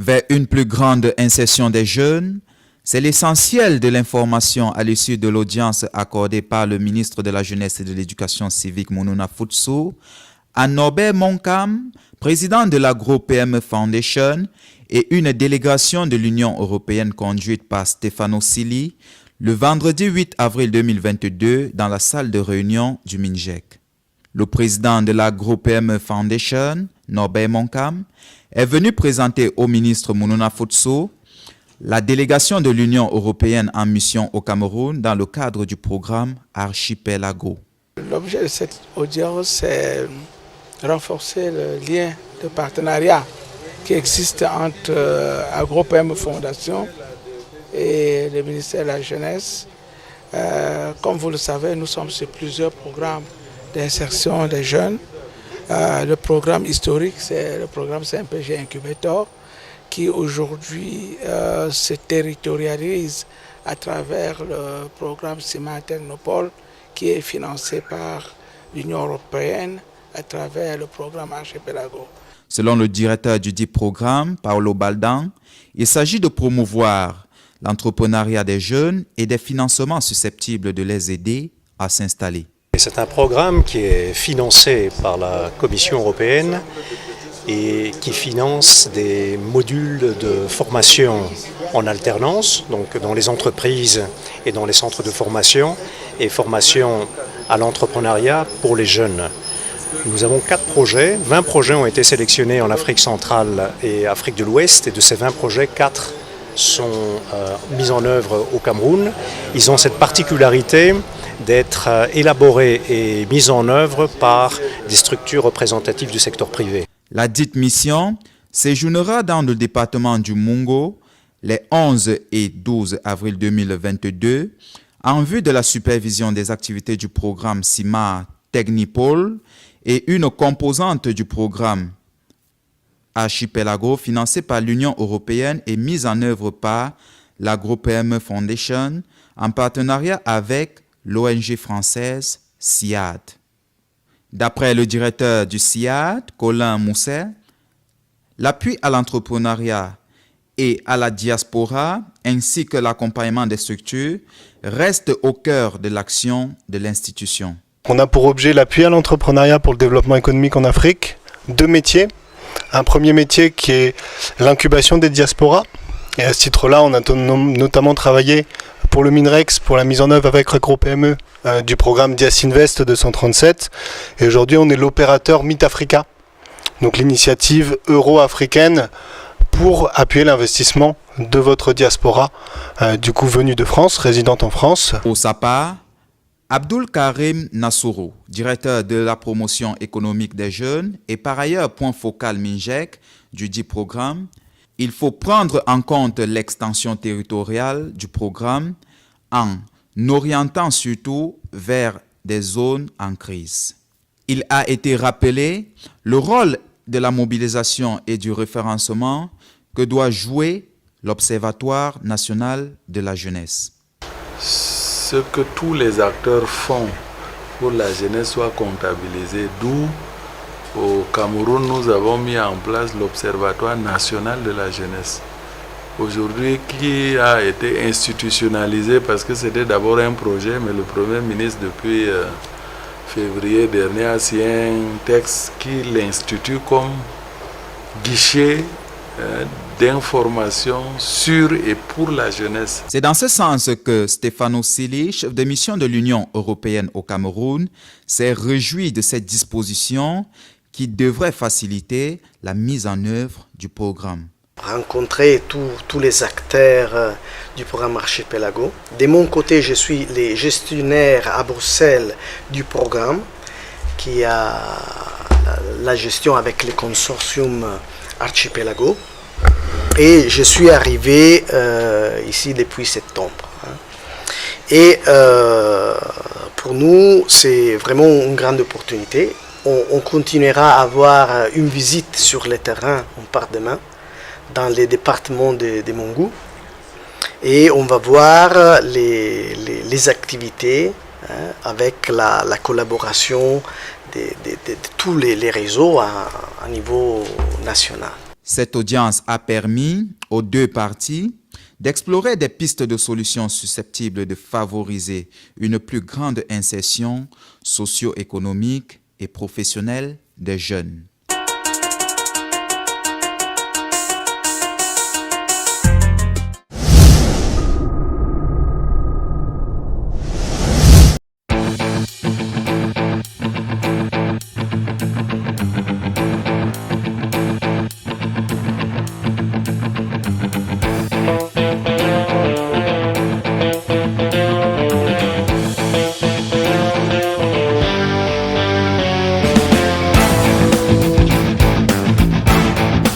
vers une plus grande insertion des jeunes, c'est l'essentiel de l'information à l'issue de l'audience accordée par le ministre de la Jeunesse et de l'Éducation civique Monona Futso à Norbert Monkam, président de l'Agro-PME Foundation, et une délégation de l'Union européenne conduite par Stefano Silli le vendredi 8 avril 2022 dans la salle de réunion du MINJEC. Le président de l'Agro-PME Foundation, Norbert Monkam, est venu présenter au ministre Monona Futso la délégation de l'Union européenne en mission au Cameroun dans le cadre du programme Archipelago. L'objet de cette audience, c'est renforcer le lien de partenariat qui existe entre Agro-PME Fondation et le ministère de la Jeunesse. Comme vous le savez, nous sommes sur plusieurs programmes d'insertion des jeunes. Le programme historique, c'est le programme CMPG Incubator, qui aujourd'hui se territorialise à travers le programme CIMA Technopole, qui est financé par l'Union européenne à travers le programme Archipelago. Selon le directeur du dit programme, Paolo Baldan, il s'agit de promouvoir l'entrepreneuriat des jeunes et des financements susceptibles de les aider à s'installer. C'est un programme qui est financé par la Commission européenne et qui finance des modules de formation en alternance, donc dans les entreprises et dans les centres de formation, et formation à l'entrepreneuriat pour les jeunes. Nous avons 4 projets, 20 projets ont été sélectionnés en Afrique centrale et Afrique de l'Ouest, et de ces 20 projets, 4 sont mis en œuvre au Cameroun. Ils ont cette particularité d'être élaborés et mis en œuvre par des structures représentatives du secteur privé. La dite mission séjournera dans le département du Mungo les 11 et 12 avril 2022 en vue de la supervision des activités du programme CIMA Technipol et une composante du programme Archipelago financé par l'Union européenne et mise en œuvre par l'Agro-PME Foundation en partenariat avec l'ONG française SIAD. D'après le directeur du SIAD, Colin Mousset, l'appui à l'entrepreneuriat et à la diaspora ainsi que l'accompagnement des structures reste au cœur de l'action de l'institution. On a pour objet l'appui à l'entrepreneuriat pour le développement économique en Afrique. 2 métiers. Un premier métier qui est l'incubation des diasporas. Et à ce titre-là, on a notamment travaillé pour le MINREX, pour la mise en œuvre avec Agro-PME du programme Dias Invest 237. Et aujourd'hui, on est l'opérateur Meet Africa, donc l'initiative euro-africaine pour appuyer l'investissement de votre diaspora, du coup venue de France, résidente en France. Pour sa part, Abdul Karim Nassourou, directeur de la promotion économique des jeunes et par ailleurs point focal MINJEC du dit programme, il faut prendre en compte l'extension territoriale du programme en orientant surtout vers des zones en crise. Il a été rappelé le rôle de la mobilisation et du référencement que doit jouer l'Observatoire national de la jeunesse. Ce que tous les acteurs font pour la jeunesse soit comptabilisé, d'où au Cameroun nous avons mis en place l'Observatoire national de la jeunesse. Aujourd'hui, qui a été institutionnalisé parce que c'était d'abord un projet, mais le Premier ministre depuis février dernier a signé un texte qui l'institue comme guichet d'information sur et pour la jeunesse. C'est dans ce sens que Stefano Silli, chef de mission de l'Union européenne au Cameroun, s'est réjoui de cette disposition qui devrait faciliter la mise en œuvre du programme. Rencontrer tous les acteurs du programme Archipelago. De mon côté, je suis le gestionnaire à Bruxelles du programme qui a la gestion avec le consortium Archipelago. Et je suis arrivé ici depuis septembre. Et pour nous, c'est vraiment une grande opportunité. On continuera à avoir une visite sur le terrain, on part demain, dans les départements de Mongou. Et on va voir les activités avec la collaboration de tous les réseaux à niveau national. Cette audience a permis aux deux parties d'explorer des pistes de solutions susceptibles de favoriser une plus grande insertion socio-économique et professionnelle des jeunes.